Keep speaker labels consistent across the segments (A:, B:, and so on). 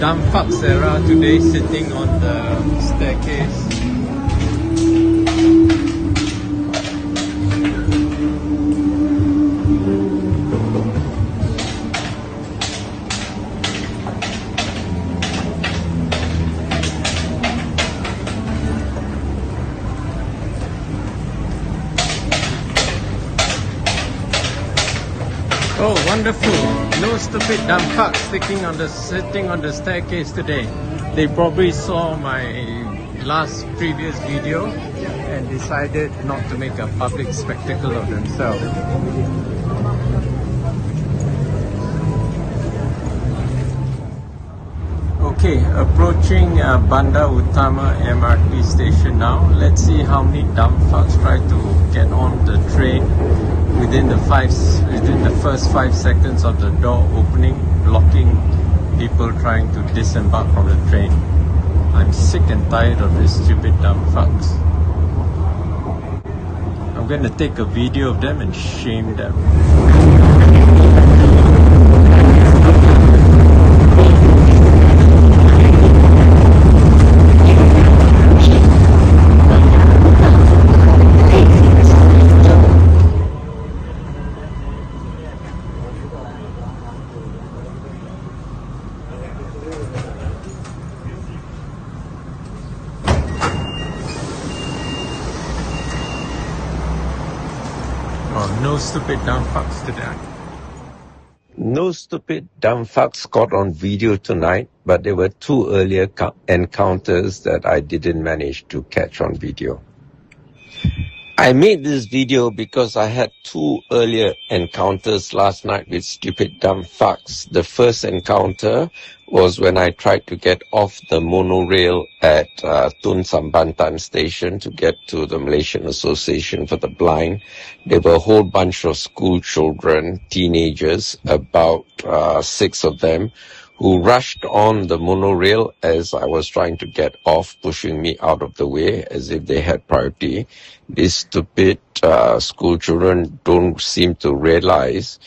A: dumb fuck Sarah today sitting on the staircase. Oh, wonderful. No stupid dumb fucks sitting on the staircase today. They probably saw my previous video and decided not to make a public spectacle of themselves. Okay, approaching Bandar Utama MRT station now. Let's see how many dumb fucks try to get on the train within the first 5 seconds of the door opening, blocking people trying to disembark from the train. I'm sick and tired of these stupid dumb fucks. I'm going to take a video of them and shame them. Oh, no stupid dumb fucks today. No stupid dumb fucks caught on video tonight, but there were 2 earlier encounters that I didn't manage to catch on video. I made this video because I had 2 earlier encounters last night with stupid dumb fucks. The first encounter was when I tried to get off the monorail at Tun Sambantan station to get to the Malaysian Association for the Blind. There were a whole bunch of school children, teenagers, about 6 of them, who rushed on the monorail as I was trying to get off, pushing me out of the way as if they had priority. These stupid school children don't seem to realize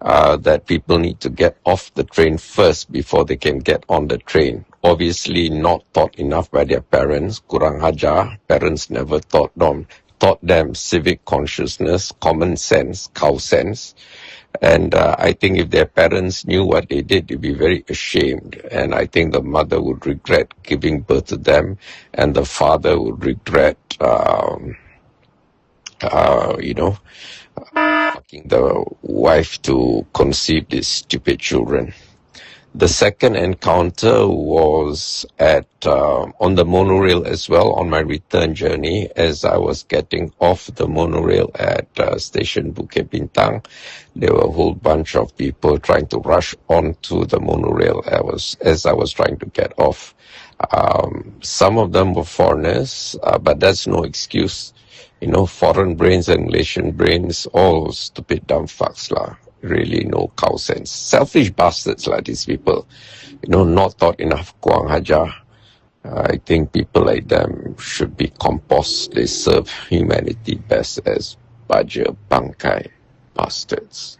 A: that people need to get off the train first before they can get on the train. Obviously not taught enough by their parents. Kurang hajar. Parents never taught them civic consciousness, common sense, cow sense. And I think if their parents knew what they did, they'd be very ashamed. And I think the mother would regret giving birth to them, and the father would regret, asking the wife to conceive these stupid children. The second encounter was at on the monorail as well, on my return journey. As I was getting off the monorail at station Bukit Bintang, there were a whole bunch of people trying to rush onto the monorail as I was trying to get off. Some of them were foreigners, but that's no excuse. You know, foreign brains and Malaysian brains, all stupid dumb fucks lah. Really no cow sense. Selfish bastards like these people. You know, not taught enough kurang hajar. I think people like them should be compost. They serve humanity best as baja bangkai bastards.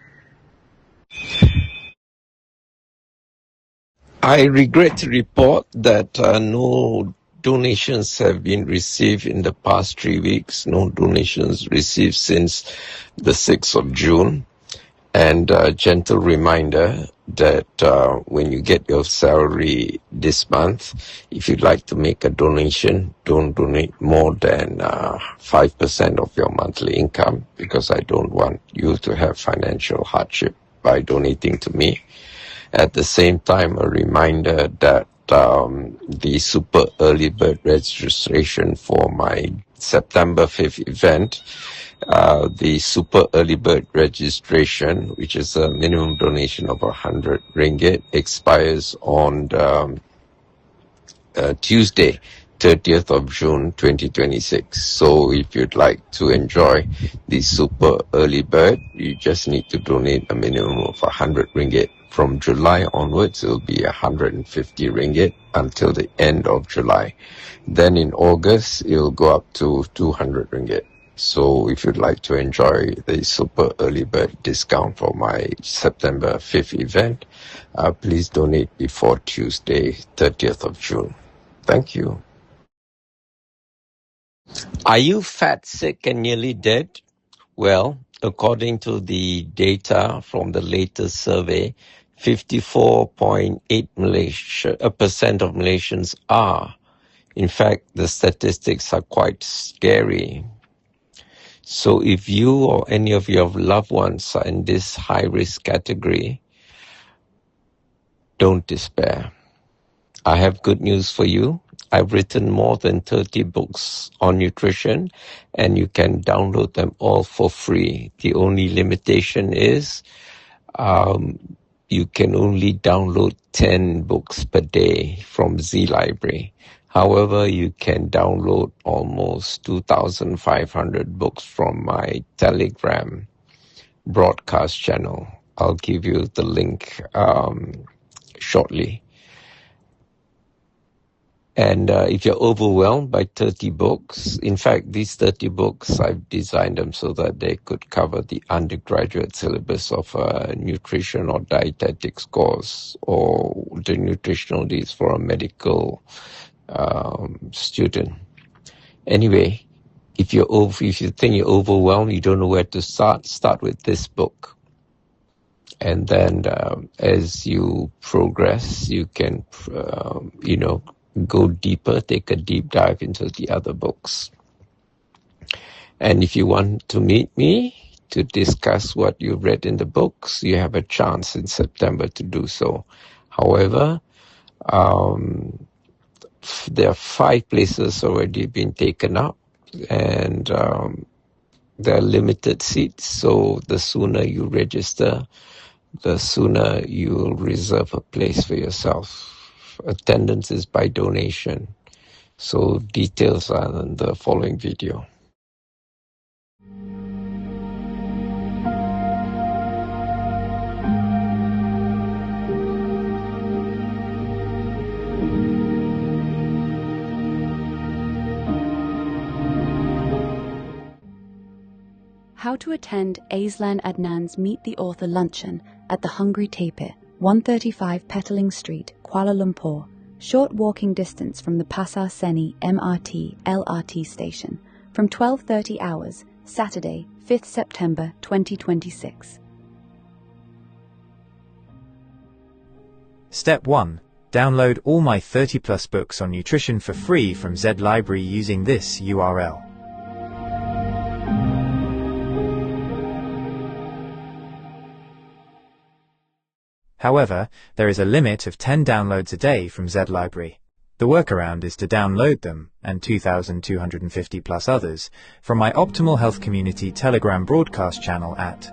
A: I regret to report that no donations have been received in the past 3 weeks. No donations received since the 6th of June. And a gentle reminder that when you get your salary this month, if you'd like to make a donation, don't donate more than 5% of your monthly income, because I don't want you to have financial hardship by donating to me. At the same time, a reminder that the super early bird registration for my September 5th event, the super early bird registration, which is a minimum donation of 100 ringgit, expires on Tuesday, 30th of June 2026. So if you'd like to enjoy the super early bird, you just need to donate a minimum of 100 ringgit. From July onwards, it'll be 150 ringgit until the end of July. Then in August, it'll go up to 200 ringgit. So if you'd like to enjoy the super early bird discount for my September 5th event, please donate before Tuesday, 30th of June. Thank you. Are you fat, sick, and nearly dead? Well, according to the data from the latest survey, 54.8% of Malaysians are. In fact, the statistics are quite scary. So if you or any of your loved ones are in this high-risk category, don't despair. I have good news for you. I've written more than 30 books on nutrition, and you can download them all for free. The only limitation is you can only download 10 books per day from Z Library. However, you can download almost 2,500 books from my Telegram broadcast channel. I'll give you the link shortly. And if you're overwhelmed by 30 books, in fact, these 30 books, I've designed them so that they could cover the undergraduate syllabus of a nutrition or dietetics course, or the nutritional needs for a medical student. Anyway, if you think you're overwhelmed, you don't know where to start with this book. And then as you progress, you can, go deeper, take a deep dive into the other books. And if you want to meet me to discuss what you read in the books, you have a chance in September to do so. However, there are 5 places already been taken up, and there are limited seats, so the sooner you register, the sooner you'll reserve a place for yourself. Attendance is by donation. So details are in the following video.
B: How to attend Aislan Adnan's Meet the Author luncheon at the Hungry Tapir, 135 Petaling Street, Kuala Lumpur, short walking distance from the Pasar Seni MRT LRT station, from 12:30 hours, Saturday, 5th September 2026.
C: Step 1. Download all my 30+ books on nutrition for free from Z Library using this URL. However, there is a limit of 10 downloads a day from Z Library. The workaround is to download them, and 2,250 plus others, from my Optimal Health Community Telegram broadcast channel at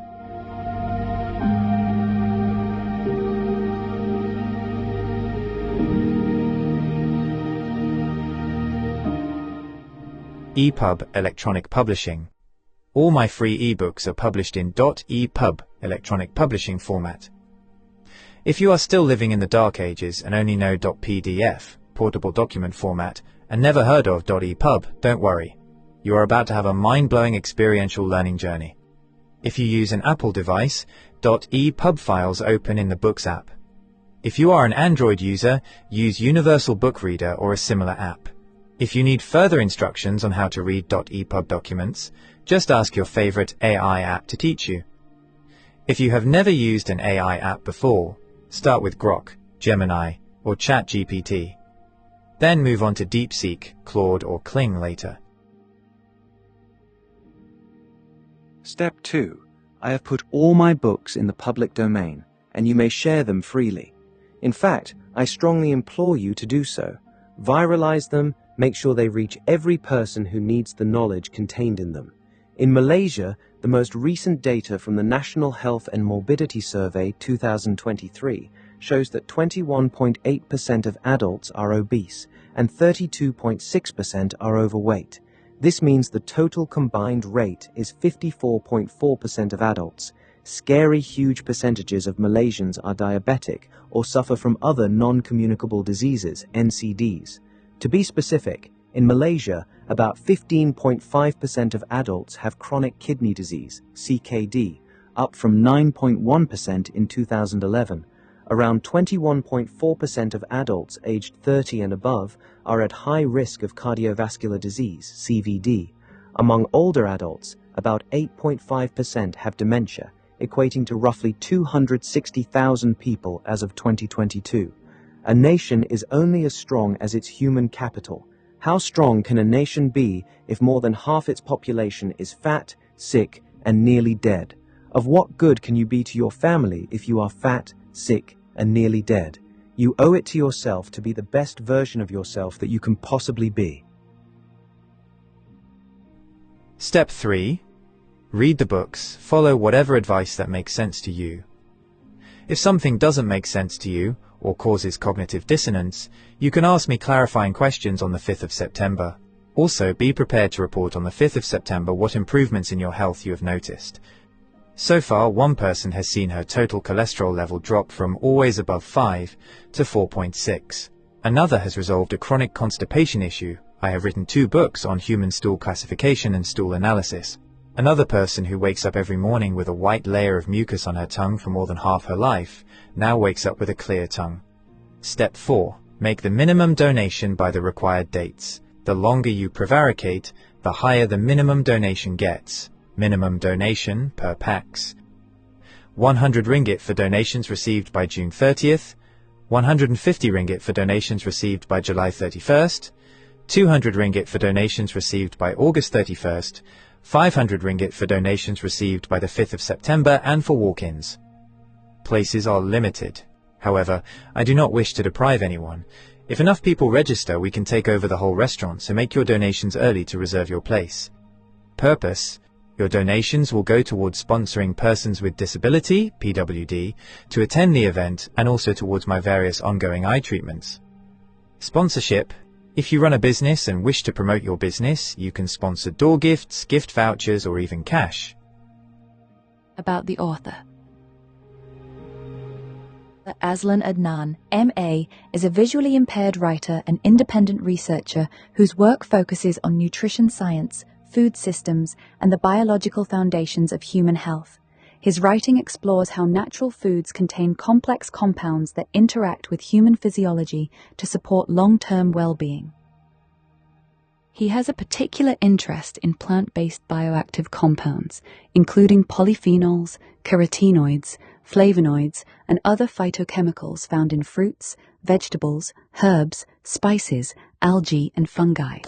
C: EPUB Electronic Publishing. All my free ebooks are published in .epub electronic publishing format. If you are still living in the dark ages and only know .pdf, portable document format, and never heard of .epub, don't worry. You are about to have a mind-blowing experiential learning journey. If you use an Apple device, .epub files open in the Books app. If you are an Android user, use Universal Book Reader or a similar app. If you need further instructions on how to read .epub documents, just ask your favorite AI app to teach you. If you have never used an AI app before, start with Grok, Gemini, or ChatGPT. Then move on to DeepSeek, Claude, or Kling later.
D: Step 2. I have put all my books in the public domain, and you may share them freely. In fact, I strongly implore you to do so. Viralize them, make sure they reach every person who needs the knowledge contained in them. In Malaysia, the most recent data from the National Health and Morbidity Survey 2023 shows that 21.8% of adults are obese and 32.6% are overweight. This means the total combined rate is 54.4% of adults. Scary huge percentages of Malaysians are diabetic or suffer from other non-communicable diseases, NCDs. To be specific, in Malaysia, about 15.5% of adults have chronic kidney disease, CKD, up from 9.1% in 2011. Around 21.4% of adults aged 30 and above are at high risk of cardiovascular disease, CVD. Among older adults, about 8.5% have dementia, equating to roughly 260,000 people as of 2022. A nation is only as strong as its human capital. How strong can a nation be if more than half its population is fat, sick, and nearly dead? Of what good can you be to your family if you are fat, sick, and nearly dead? You owe it to yourself to be the best version of yourself that you can possibly be.
C: Step 3. Read the books, follow whatever advice that makes sense to you. If something doesn't make sense to you, or causes cognitive dissonance, you can ask me clarifying questions on the 5th of September. Also, be prepared to report on the 5th of September what improvements in your health you have noticed. So far, one person has seen her total cholesterol level drop from always above 5 to 4.6. Another has resolved a chronic constipation issue. I have written 2 books on human stool classification and stool analysis. Another person who wakes up every morning with a white layer of mucus on her tongue for more than half her life now wakes up with a clear tongue. Step 4. Make the minimum donation by the required dates. The longer you prevaricate, the higher the minimum donation gets. Minimum donation per pax: 100 ringgit for donations received by June 30th, 150 ringgit for donations received by July 31st, 200 ringgit for donations received by August 31st, 500 ringgit for donations received by the 5th of September and for walk-ins. Places are limited. However, I do not wish to deprive anyone. If enough people register, we can take over the whole restaurant, so make your donations early to reserve your place. Purpose: your donations will go towards sponsoring persons with disability, PWD, to attend the event and also towards my various ongoing eye treatments. Sponsorship: if you run a business and wish to promote your business, you can sponsor door gifts, gift vouchers, or even cash.
B: About the author. Aslan Adnan, M.A., is a visually impaired writer and independent researcher whose work focuses on nutrition science, food systems, and the biological foundations of human health. His writing explores how natural foods contain complex compounds that interact with human physiology to support long-term well-being. He has a particular interest in plant-based bioactive compounds, including polyphenols, carotenoids, flavonoids, and other phytochemicals found in fruits, vegetables, herbs, spices, algae, and fungi.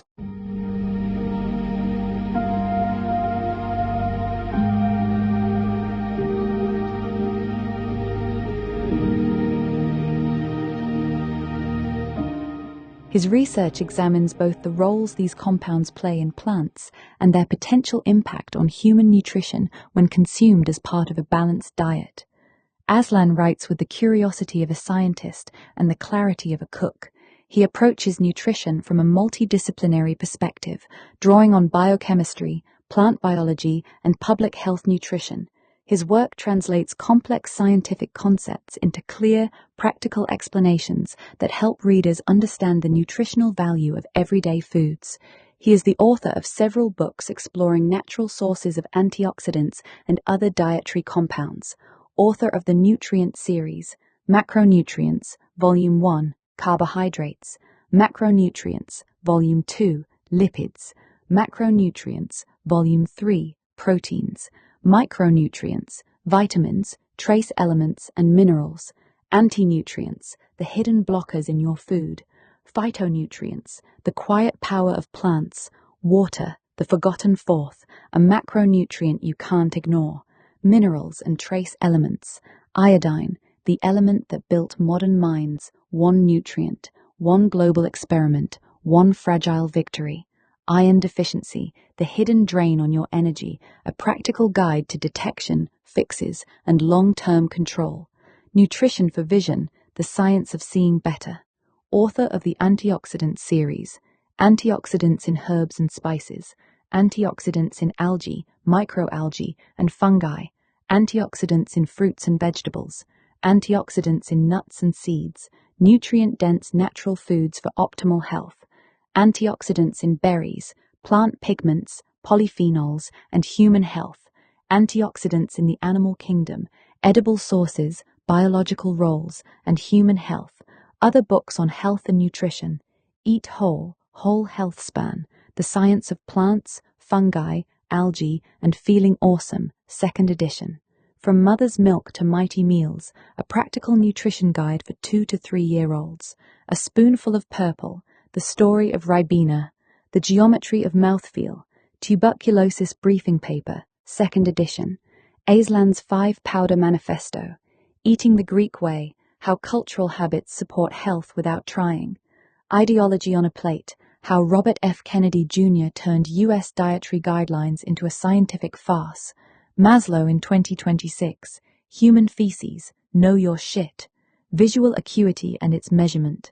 B: His research examines both the roles these compounds play in plants and their potential impact on human nutrition when consumed as part of a balanced diet. Aslan writes with the curiosity of a scientist and the clarity of a cook. He approaches nutrition from a multidisciplinary perspective, drawing on biochemistry, plant biology, and public health nutrition. His work translates complex scientific concepts into clear, practical explanations that help readers understand the nutritional value of everyday foods. He is the author of several books exploring natural sources of antioxidants and other dietary compounds. Author of the Nutrient Series, Macronutrients, Volume 1, Carbohydrates, Macronutrients, Volume 2, Lipids, Macronutrients, Volume 3, Proteins, Micronutrients, Vitamins, Trace Elements and Minerals, Anti-nutrients, the hidden blockers in your food, Phytonutrients, the quiet power of plants, Water, the forgotten fourth, a macronutrient you can't ignore, Minerals and Trace Elements, Iodine, the element that built modern minds, one nutrient, one global experiment, one fragile victory, Iron deficiency, the hidden drain on your energy, a practical guide to detection, fixes, and long-term control. Nutrition for Vision, the science of seeing better. Author of the Antioxidant Series, Antioxidants in Herbs and Spices, Antioxidants in Algae, Microalgae, and Fungi, Antioxidants in Fruits and Vegetables, Antioxidants in Nuts and Seeds, Nutrient-dense natural foods for optimal health, Antioxidants in berries, plant pigments, polyphenols, and human health, antioxidants in the animal kingdom, edible sources, biological roles, and human health. Other books on health and nutrition: Eat Whole, Whole Health Span, The Science of Plants, Fungi, Algae, and Feeling Awesome, 2nd edition. From Mother's Milk to Mighty Meals, a practical nutrition guide for 2 to 3-year-olds. A Spoonful of Purple, The Story of Ribena, The Geometry of Mouthfeel, Tuberculosis Briefing Paper, 2nd edition. Aisland's 5-Powder Manifesto, Eating the Greek Way, How Cultural Habits Support Health Without Trying. Ideology on a Plate, How Robert F. Kennedy Jr. Turned U.S. Dietary Guidelines into a Scientific Farce. Maslow in 2026, Human Feces, Know Your Shit, Visual Acuity and Its Measurement.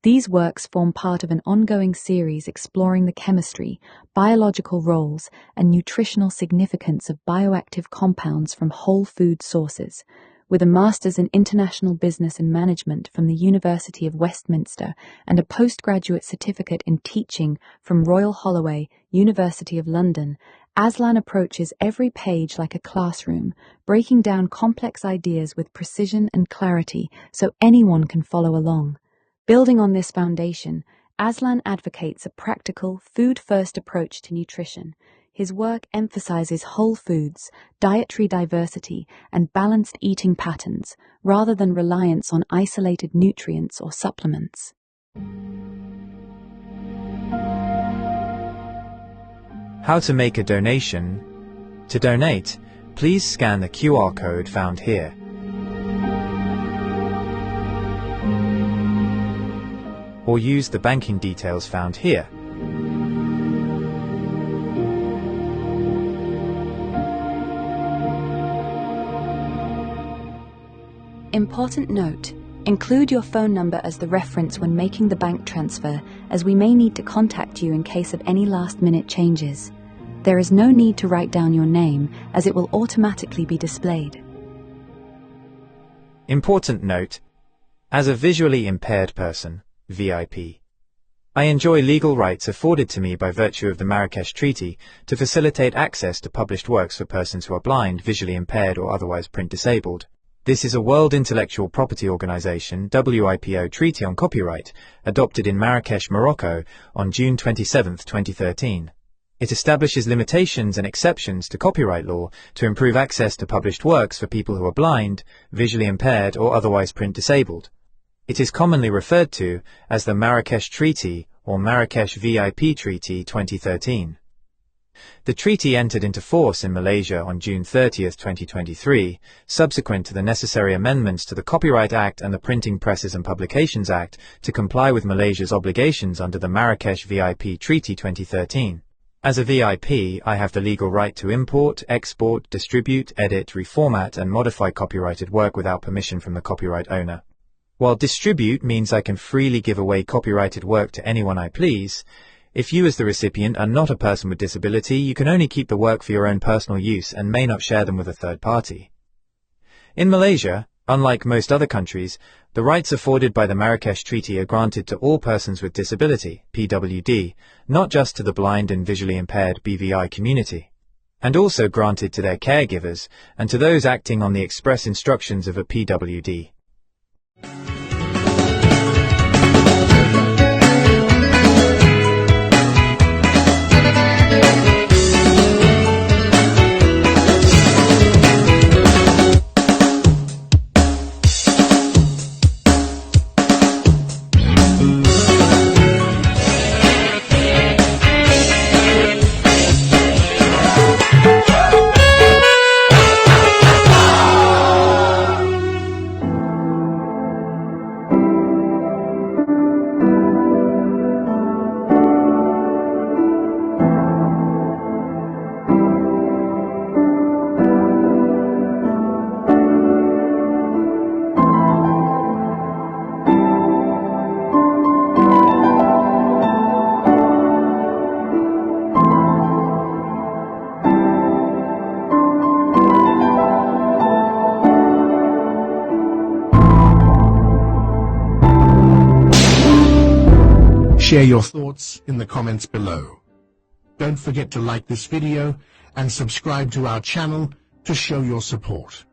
B: These works form part of an ongoing series exploring the chemistry, biological roles, and nutritional significance of bioactive compounds from whole food sources. With a Master's in International Business and Management from the University of Westminster and a postgraduate certificate in teaching from Royal Holloway, University of London, Aslan approaches every page like a classroom, breaking down complex ideas with precision and clarity so anyone can follow along. Building on this foundation, Aslan advocates a practical, food-first approach to nutrition. His work emphasizes whole foods, dietary diversity, and balanced eating patterns, rather than reliance on isolated nutrients or supplements.
C: How to make a donation. To donate, please scan the QR code found here. Or use the banking details found here.
B: Important note: include your phone number as the reference when making the bank transfer, as we may need to contact you in case of any last-minute changes. There is no need to write down your name, as it will automatically be displayed.
C: Important note: as a visually impaired person, VIP, I enjoy legal rights afforded to me by virtue of the Marrakesh Treaty to facilitate access to published works for persons who are blind, visually impaired, or otherwise print disabled. This is a World Intellectual Property Organization (WIPO) Treaty on Copyright, adopted in Marrakesh, Morocco, on June 27, 2013. It establishes limitations and exceptions to copyright law to improve access to published works for people who are blind, visually impaired, or otherwise print disabled. It is commonly referred to as the Marrakesh Treaty or Marrakesh VIP Treaty 2013. The treaty entered into force in Malaysia on June 30, 2023, subsequent to the necessary amendments to the Copyright Act and the Printing Presses and Publications Act to comply with Malaysia's obligations under the Marrakesh VIP Treaty 2013. As a VIP, I have the legal right to import, export, distribute, edit, reformat, and modify copyrighted work without permission from the copyright owner. While distribute means I can freely give away copyrighted work to anyone I please, if you as the recipient are not a person with disability, you can only keep the work for your own personal use and may not share them with a third party. In Malaysia, unlike most other countries, the rights afforded by the Marrakesh Treaty are granted to all persons with disability, PWD, not just to the blind and visually impaired BVI community, and also granted to their caregivers and to those acting on the express instructions of a PWD.
E: Share your thoughts in the comments below. Don't forget to like this video and subscribe to our channel to show your support.